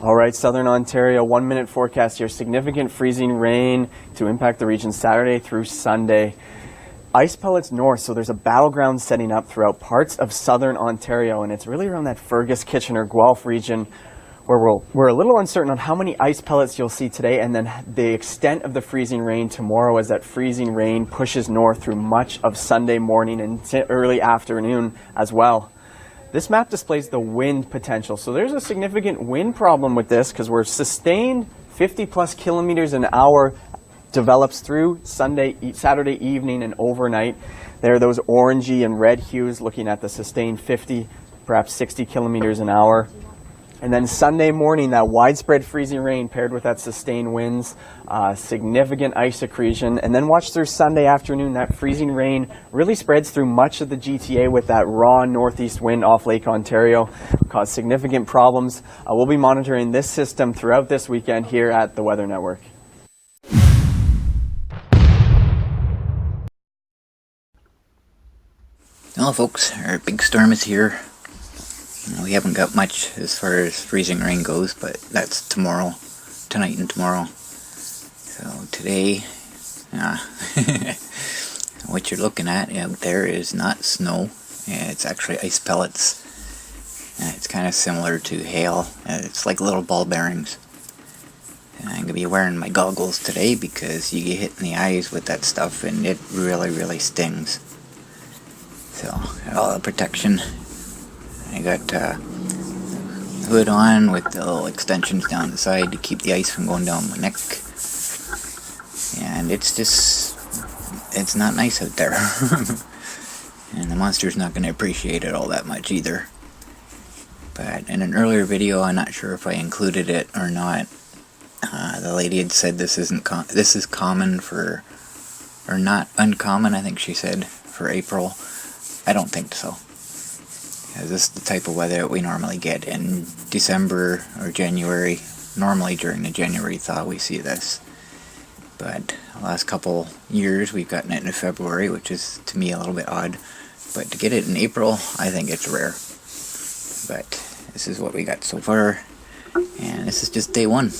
All right, Southern Ontario, 1 minute forecast here. Significant freezing rain to impact the region Saturday through Sunday. Ice pellets north, so there's a battleground setting up throughout parts of Southern Ontario, and it's really around that Fergus, Kitchener, Guelph region where we're a little uncertain on how many ice pellets you'll see today and then the extent of the freezing rain tomorrow as that freezing rain pushes north through much of Sunday morning and early afternoon as well. This map displays the wind potential. So there's a significant wind problem with this because we're sustained 50 plus kilometers an hour develops through Saturday evening and overnight. There are those orangey and red hues looking at the sustained 50, perhaps 60 kilometers an hour. And then Sunday morning, that widespread freezing rain paired with that sustained winds, significant ice accretion. And then watch through Sunday afternoon, that freezing rain really spreads through much of the GTA with that raw northeast wind off Lake Ontario, cause significant problems. We'll be monitoring this system throughout this weekend here at the Weather Network. Hello folks, our big storm is here. We haven't got much as far as freezing rain goes, but that's tonight and tomorrow. So today, what you're looking at out there is not snow, it's actually ice pellets. It's kind of similar to hail, it's like little ball bearings. And I'm going to be wearing my goggles today because you get hit in the eyes with that stuff and it really stings. So, got all the protection. I got hood on with the little extensions down the side to keep the ice from going down my neck. And it's not nice out there. And the monster's not going to appreciate it all that much either. But in an earlier video, I'm not sure if I included it or not. The lady had said this is common for, or not uncommon, I think she said, for April. I don't think so. This is the type of weather that we normally get in December or January. Normally during the January thaw we see this. But the last couple years we've gotten it in February, which is to me a little bit odd. But to get it in April, I think it's rare. But this is what we got so far. And this is just day one.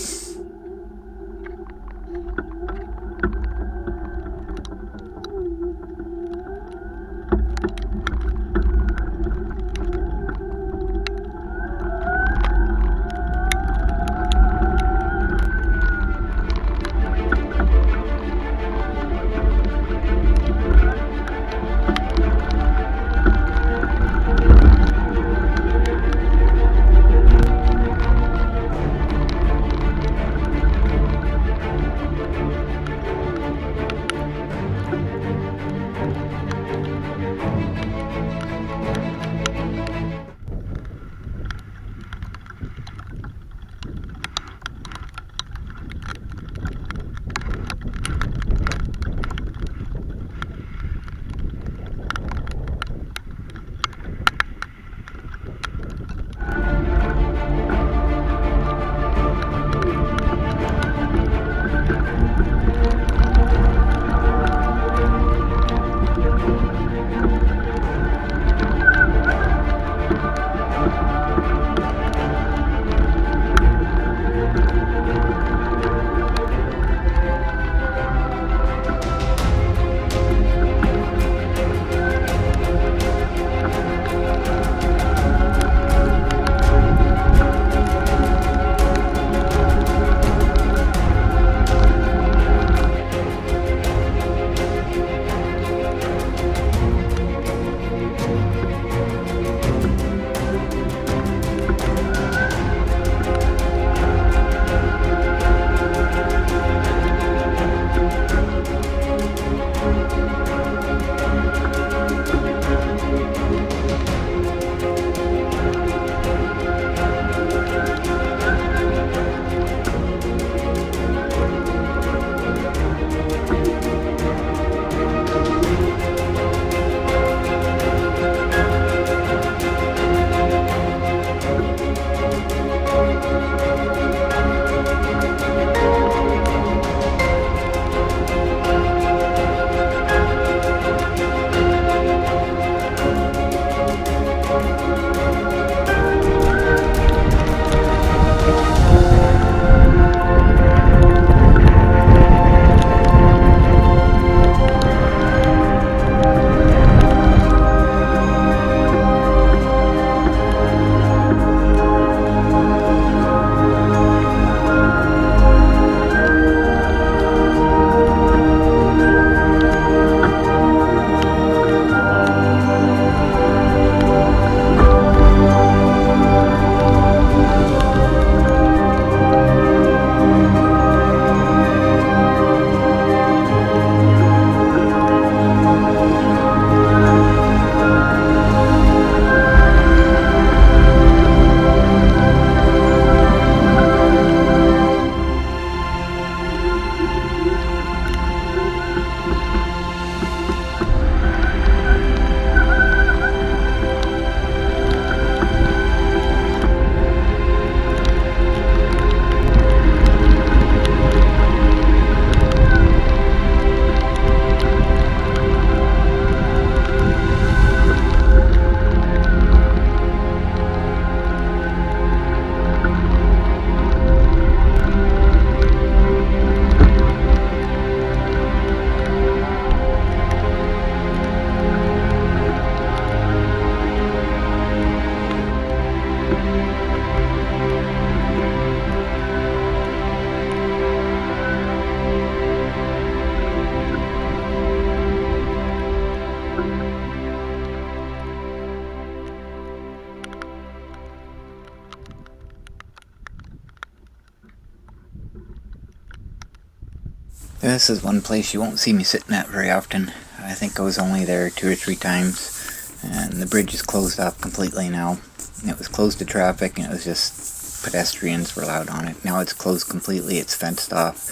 This is one place you won't see me sitting at very often. I think I was only there 2 or 3 times, and the bridge is closed off completely now. It was closed to traffic, and it was just pedestrians were allowed on it. Now it's closed completely, it's fenced off.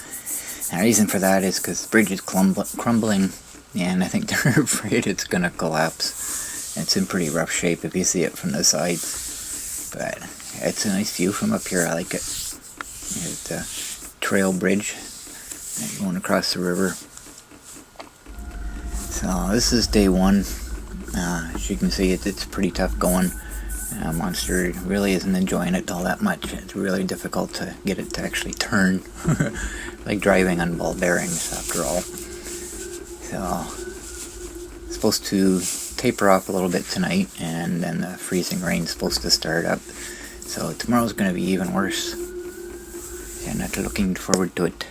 And the reason for that is because the bridge is crumbling, and I think they're afraid it's going to collapse. It's in pretty rough shape if you see it from the sides, but it's a nice view from up here. I like it. Here's the trail bridge going across the river. So this is day 1. As you can see, it's pretty tough going. Monster really isn't enjoying it all that much. It's really difficult to get it to actually turn. Like driving on ball bearings, after all. So it's supposed to taper off a little bit tonight, and then the freezing rain's supposed to start up. So tomorrow's going to be even worse. Yeah, not looking forward to it.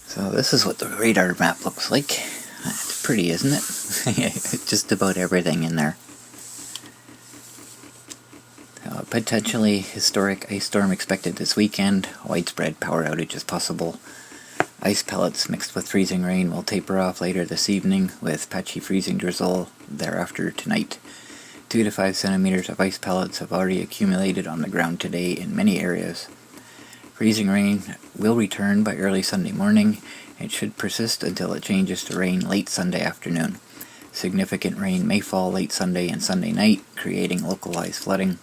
So this is what the radar map looks like. It's pretty, isn't it? Just about everything in there. Potentially historic ice storm expected this weekend. Widespread power outage is possible. Ice pellets mixed with freezing rain will taper off later this evening, with patchy freezing drizzle thereafter tonight. 2 to 5 centimeters of ice pellets have already accumulated on the ground today in many areas. Freezing rain will return by early Sunday morning. It should persist until it changes to rain late Sunday afternoon. Significant rain may fall late Sunday and Sunday night, creating localized flooding.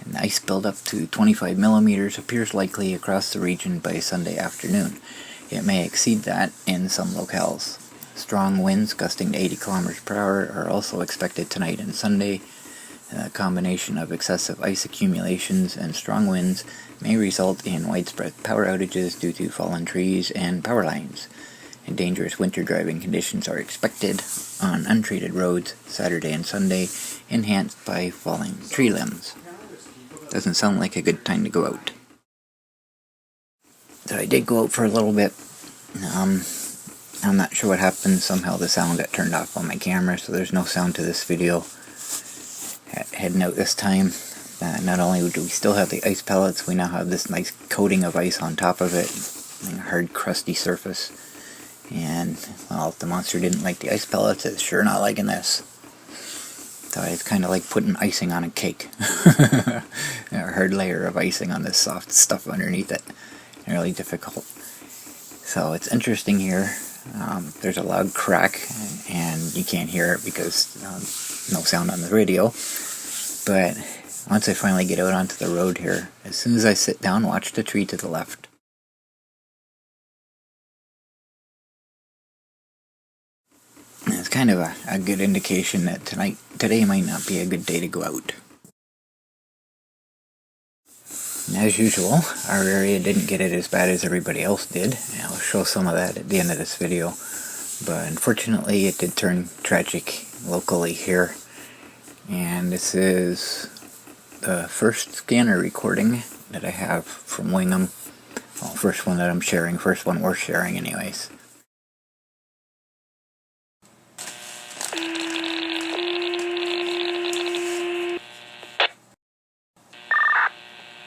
And ice buildup to 25 millimeters appears likely across the region by Sunday afternoon. It may exceed that in some locales. Strong winds gusting to 80 kilometers per hour are also expected tonight and Sunday. A combination of excessive ice accumulations and strong winds may result in widespread power outages due to fallen trees and power lines. And dangerous winter driving conditions are expected on untreated roads Saturday and Sunday, enhanced by falling tree limbs. Doesn't sound like a good time to go out. So I did go out for a little bit. I'm not sure what happened. Somehow the sound got turned off on my camera, so there's no sound to this video. Heading out this time. Not only do we still have the ice pellets, we now have this nice coating of ice on top of it, a hard crusty surface. And well, if the monster didn't like the ice pellets, it's sure not liking this. So it's kind of like putting icing on a cake. A hard layer of icing on this soft stuff underneath it. Really difficult. So it's interesting here. There's a loud crack, and you can't hear it because no sound on the radio. But once I finally get out onto the road here, as soon as I sit down, watch the tree to the left. And it's kind of a good indication that today might not be a good day to go out. And as usual, our area didn't get it as bad as everybody else did, and I'll show some of that at the end of this video. But unfortunately, it did turn tragic locally here. And this is the first scanner recording that I have from Wingham. Well, first one that I'm sharing, first one worth sharing anyways.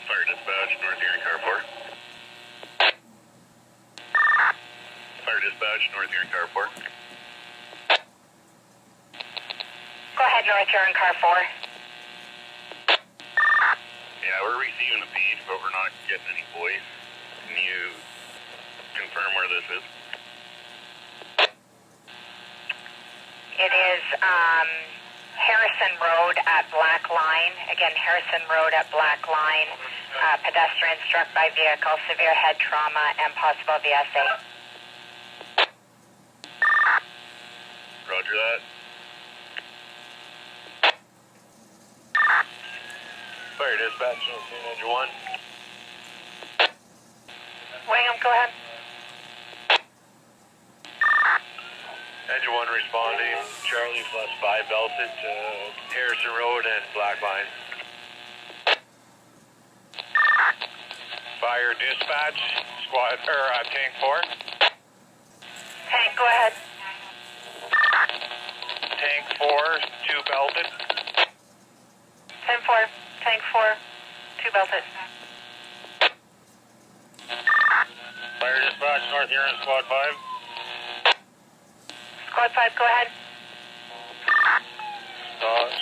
Fire dispatch, North Erie Car 4. Fire dispatch, North Erie Car 4. Go ahead, North Erie Car 4. Yeah, we're receiving a feed, but we're not getting any voice. Can you confirm where this is? It is Harrison Road at Black Line. Again, Harrison Road at Black Line. Pedestrian struck by vehicle, severe head trauma, and possible VSA. Roger that. Fire dispatch, North Erie Engine 1. Wingham, go ahead. Engine 1 responding. Charlie +5 belted to Harrison Road and Black Line. Fire Air Dispatch, Squad, Tank 4. Tank, go ahead. Tank 4, 2 belted. 10-4, Tank 4, 2 belted. Fire Dispatch, North Huron, Squad 5. Squad 5, go ahead.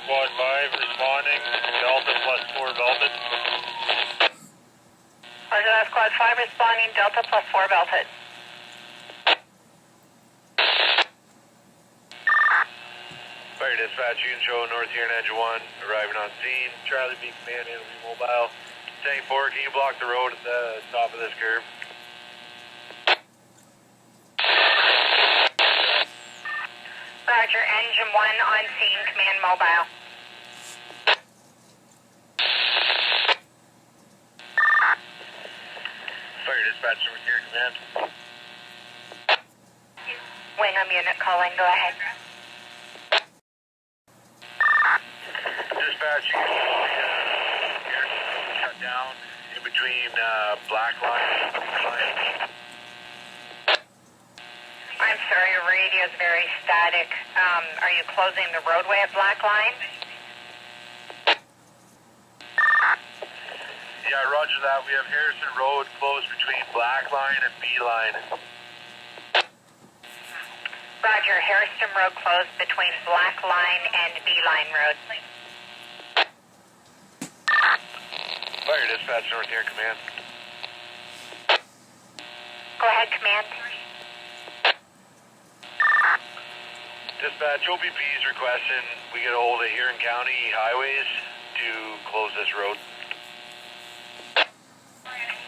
Squad 5 responding, Delta plus 4 belted. Roger that, Squad 5 responding, Delta plus 4 belted. Fire Dispatch, you can show North Huron Engine 1 arriving on scene. Charlie B command, enemy mobile. Tank 4, can you block the road at the top of this curve? Roger, Engine 1 on scene, command mobile. Fire Dispatch, North Huron command. Wingham unit calling, go ahead. Dispatch, you can shut down in between Black Line and Line. I'm sorry, your radio is very static. Are you closing the roadway at Black Line? Yeah, roger that. We have Harrison Road closed between Black Line and B Line. Roger, Harrison Road closed between Black Line and B Line Road. Fire Dispatch, North Huron command. Go ahead, command. Dispatch, OPP is requesting we get a hold of Huron County Highways to close this road.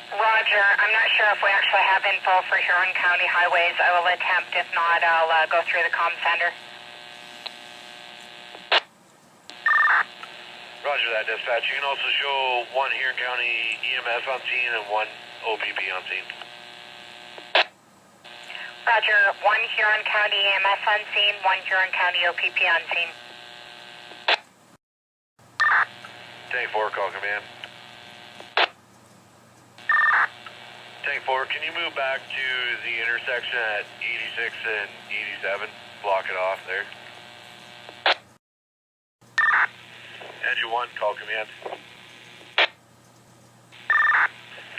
Roger, I'm not sure if we actually have info for Huron County Highways. I will attempt. If not, I'll go through the comm center. Roger that, Dispatch. You can also show one Huron County EMS on scene and one OPP on scene. Roger, one Huron County EMS on scene, one Huron County OPP on scene. Tank 4, call command. Tank 4, can you move back to the intersection at 86 and 87? Block it off there. Engine 1, call command.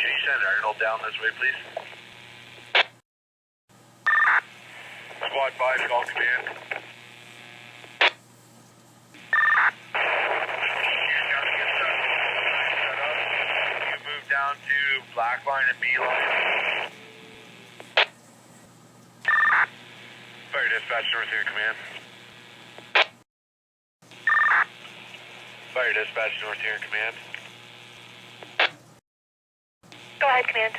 Can you send Arnold down this way, please? Squad 5, call command. You move down to Black Line and B Line. Fire Dispatch, North Huron command. Fire Dispatch, North Huron command. Go ahead, command.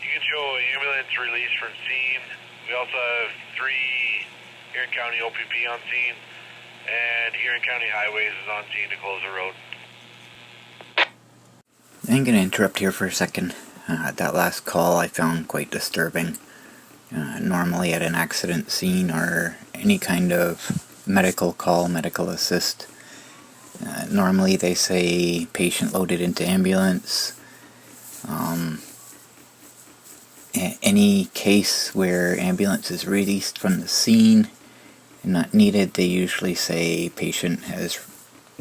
You can show ambulance release from scene. We also have 3 Huron County OPP on scene, and Huron County Highways is on scene to close the road. I'm going to interrupt here for a second. That last call I found quite disturbing. Normally at an accident scene or any kind of medical call, medical assist, normally they say patient loaded into ambulance. Any case where ambulance is released from the scene and not needed, they usually say patient has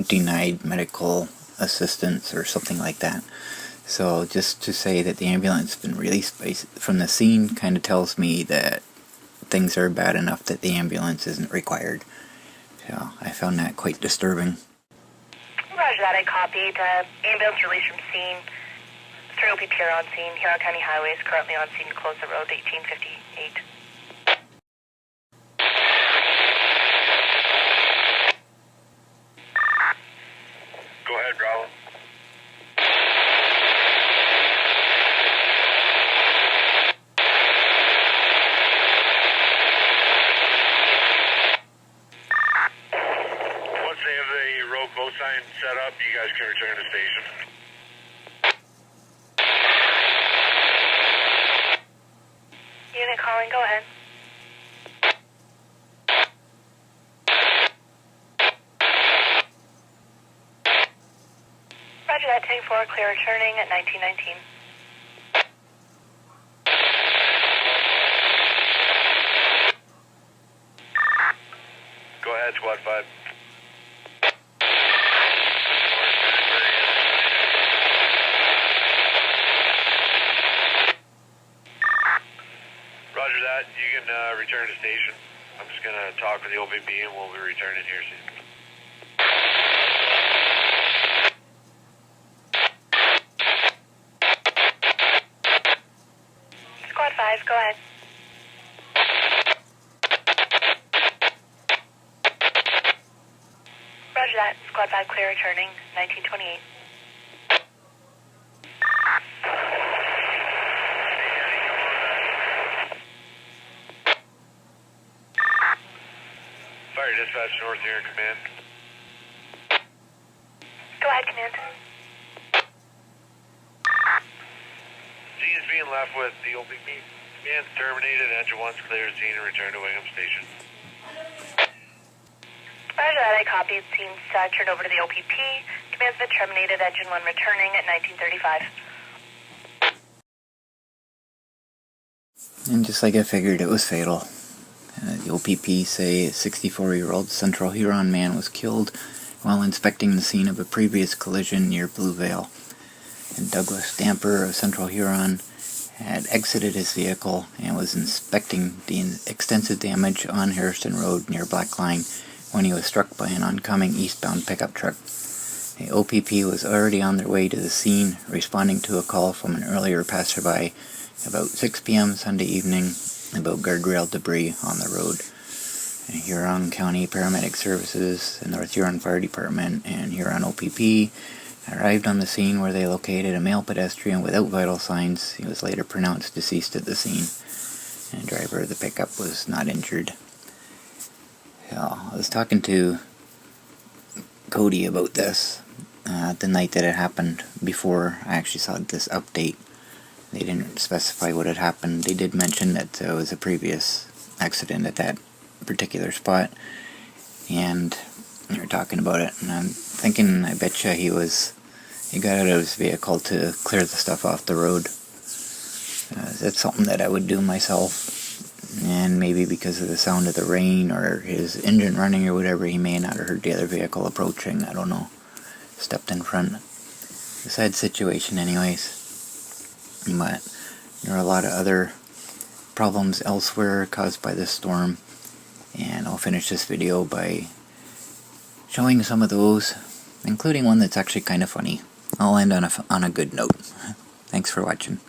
denied medical assistance or something like that. So just to say that the ambulance has been released from the scene kind of tells me that things are bad enough that the ambulance isn't required. So I found that quite disturbing. Roger that, I copied. Ambulance release from scene. 3 OPP are on scene. Huron County Highways currently on scene to close the road, 1858. Go ahead, Bravo. Once they have the road close sign set up, you guys can return to the station. Unit calling, go ahead. Roger that, tank 4, clear returning at 1919. Go ahead, squad 5. Roger that. You can return to station. I'm just going to talk with the OPP and we'll be returning here soon. Squad 5, go ahead. Roger that. Squad 5 clear returning, 1928. Fire dispatch north here in command. Go ahead, command. Scene is being left with the OPP. Command's terminated. Engine 1's clear scene and return to Wingham Station. Roger that, I copied. Scene's turned over to the OPP. Command's been terminated. Engine 1 returning at 1935. And just like I figured, it was fatal. The OPP say a 64-year-old Central Huron man was killed while inspecting the scene of a previous collision near Blue Vale. And Douglas Stamper of Central Huron had exited his vehicle and was inspecting the extensive damage on Harrison Road near Black Line when he was struck by an oncoming eastbound pickup truck. The OPP was already on their way to the scene, responding to a call from an earlier passerby about 6 p.m. Sunday evening about guardrail debris on the road. Huron County Paramedic Services, the North Huron Fire Department, and Huron OPP arrived on the scene where they located a male pedestrian without vital signs. He was later pronounced deceased at the scene, and the driver of the pickup was not injured. I was talking to Cody about this the night that it happened before I actually saw this update. They didn't specify what had happened. They did mention that there was a previous accident at that particular spot, and we were talking about it, and I'm thinking, I betcha he got out of his vehicle to clear the stuff off the road. That's something that I would do myself, and maybe because of the sound of the rain or his engine running or whatever, he may not have heard the other vehicle approaching. I don't know. Stepped in front. A sad situation anyways. But there are a lot of other problems elsewhere caused by this storm, and I'll finish this video by showing some of those, including one that's actually kind of funny. I'll end on a good note. Thanks for watching.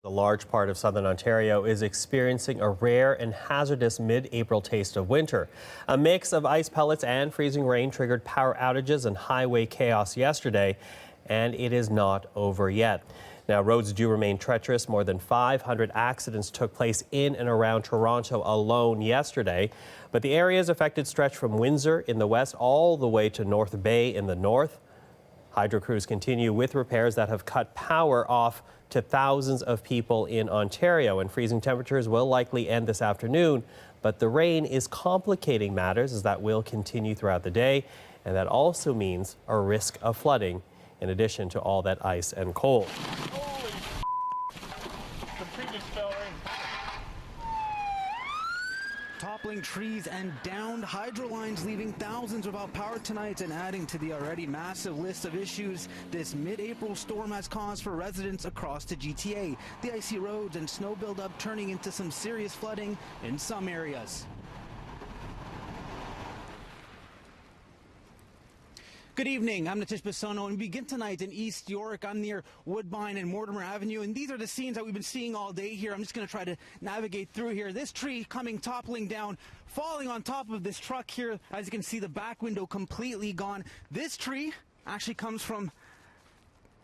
A large part of southern Ontario is experiencing a rare and hazardous mid-April taste of winter. A mix of ice pellets and freezing rain triggered power outages and highway chaos yesterday, and it is not over yet. Now, roads do remain treacherous. More than 500 accidents took place in and around Toronto alone yesterday. But the areas affected stretch from Windsor in the west all the way to North Bay in the north. Hydro crews continue with repairs that have cut power off to thousands of people in Ontario. And freezing temperatures will likely end this afternoon. But the rain is complicating matters, as that will continue throughout the day. And that also means a risk of flooding, in addition to all that ice and cold. Toppling trees and downed hydro lines, leaving thousands without power tonight and adding to the already massive list of issues this mid-April storm has caused for residents across the GTA. The icy roads and snow buildup turning into some serious flooding in some areas. Good evening, I'm Natish Basono, and we begin tonight in East York. I'm near Woodbine and Mortimer Avenue, and these are the scenes that we've been seeing all day here. I'm just going to try to navigate through here. This tree coming toppling down, falling on top of this truck here. As you can see, the back window completely gone. This tree actually comes from...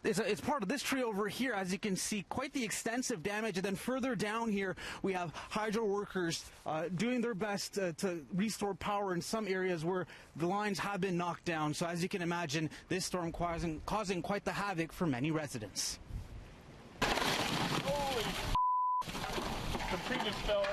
It's part of this tree over here. As you can see, quite the extensive damage. And then further down here, we have hydro workers doing their best to restore power in some areas where the lines have been knocked down. So as you can imagine, this storm causing quite the havoc for many residents. Holy, the tree just fell in.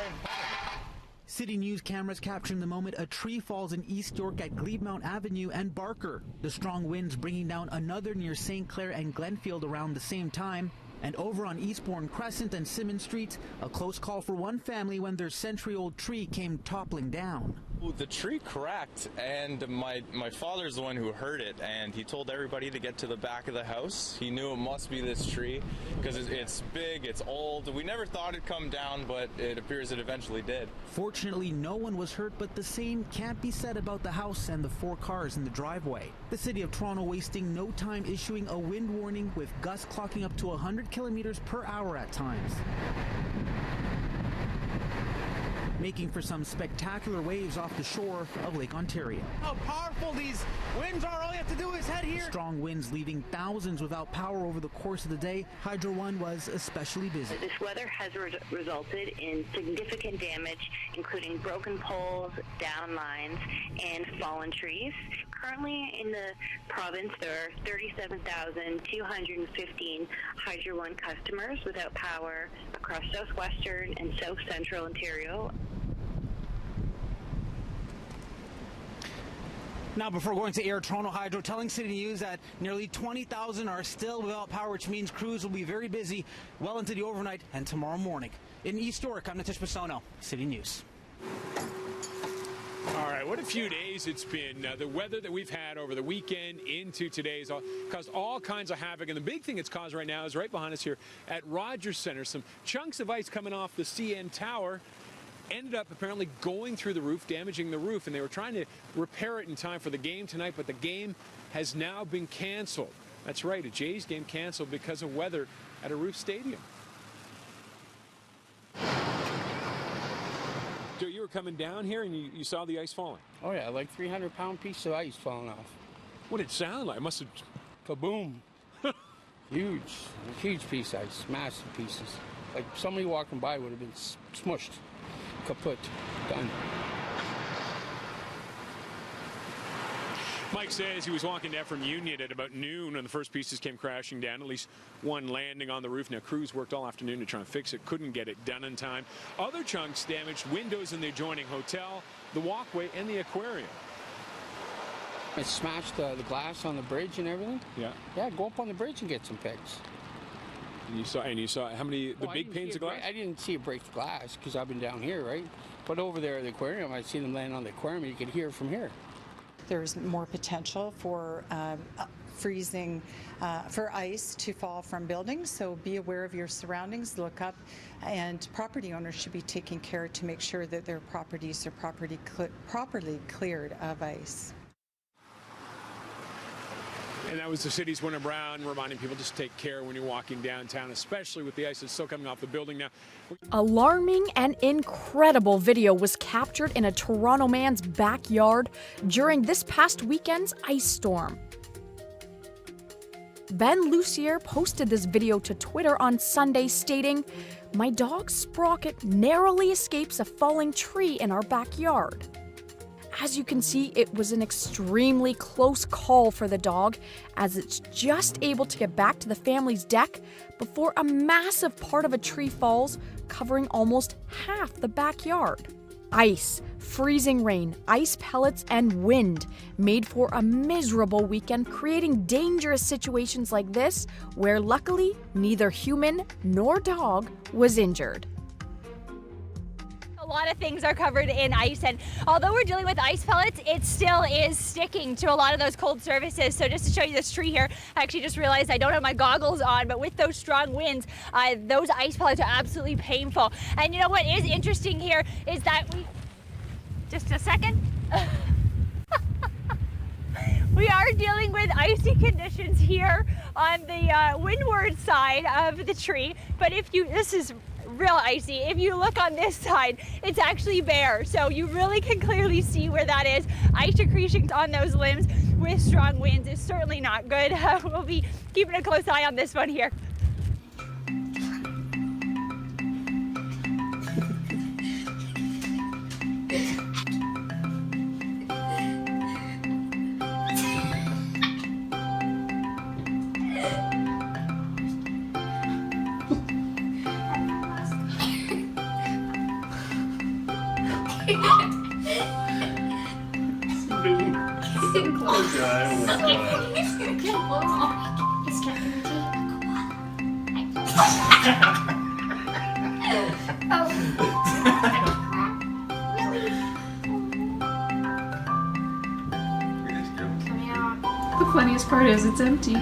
City News cameras capturing the moment a tree falls in East York at Glebemount Avenue and Barker. The strong winds bringing down another near St. Clair and Glenfield around the same time. And over on Eastbourne Crescent and Simmons Street, a close call for one family when their century-old tree came toppling down. The tree cracked, and my father's the one who heard it, and he told everybody to get to the back of the house. He knew it must be this tree because it's big, it's old. We never thought it'd come down, but it appears it eventually did. Fortunately, no one was hurt, but the same can't be said about the house and the 4 cars in the driveway. The City of Toronto wasting no time issuing a wind warning with gusts clocking up to 100 kilometers per hour at times, making for some spectacular waves off the shore of Lake Ontario. How powerful these winds are, all you have to do is head here. Strong winds leaving thousands without power over the course of the day. Hydro One was especially busy. This weather has resulted in significant damage, including broken poles, down lines, and fallen trees. Currently in the province, there are 37,215 Hydro One customers without power across southwestern and south central Ontario. Now, before going to air, Toronto Hydro telling City News that nearly 20,000 are still without power, which means crews will be very busy well into the overnight and tomorrow morning. In East York, I'm Natish Basono, City News. All right, what a few days it's been. The weather that we've had over the weekend into today's caused all kinds of havoc. And the big thing it's caused right now is right behind us here at Rogers Centre. Some chunks of ice coming off the CN Tower ended up apparently going through the roof, damaging the roof. And they were trying to repair it in time for the game tonight, but the game has now been canceled. That's right, a Jays game canceled because of weather at a roof stadium. So you were coming down here and you saw the ice falling? Oh yeah, like 300-pound piece of ice falling off. What did it sound like? It must have... Kaboom. Huge piece of ice, massive pieces. Like somebody walking by would have been smushed, kaput, done. Mike says he was walking down from Union at about noon when the first pieces came crashing down, at least one landing on the roof. Now, crews worked all afternoon to try and fix it, couldn't get it done in time. Other chunks damaged windows in the adjoining hotel, the walkway, and the aquarium. It smashed the glass on the bridge and everything. Yeah. Yeah, go up on the bridge and get some pics. And you saw how many, the big panes of glass? I didn't see it break the glass because I've been down here, right? But over there at the aquarium, I see them laying on the aquarium. You could hear it from here. There's more potential for freezing, for ice to fall from buildings, so be aware of your surroundings, look up, and property owners should be taking care to make sure that their properties are properly cleared of ice. And that was the city's Winter Brown reminding people just take care when you're walking downtown, especially with the ice that's still coming off the building now. Alarming and incredible video was captured in a Toronto man's backyard during this past weekend's ice storm. Ben Lucier posted this video to Twitter on Sunday stating, "My dog Sprocket narrowly escapes a falling tree in our backyard." As you can see, it was an extremely close call for the dog, as it's just able to get back to the family's deck before a massive part of a tree falls, covering almost half the backyard. Ice, freezing rain, ice pellets, and wind made for a miserable weekend, creating dangerous situations like this, where luckily neither human nor dog was injured. A lot of things are covered in ice, and although we're dealing with ice pellets, it still is sticking to a lot of those cold surfaces. So just to show you this tree here, I actually just realized I don't have my goggles on, but with those strong winds, those ice pellets are absolutely painful. And you know what is interesting here is that just a second. We are dealing with icy conditions here on the windward side of the tree, but this is real icy. If you look on this side, it's actually bare, so you really can clearly see where that is. Ice accretion on those limbs with strong winds is certainly not good. We'll be keeping a close eye on this one here. The funniest part is it's empty.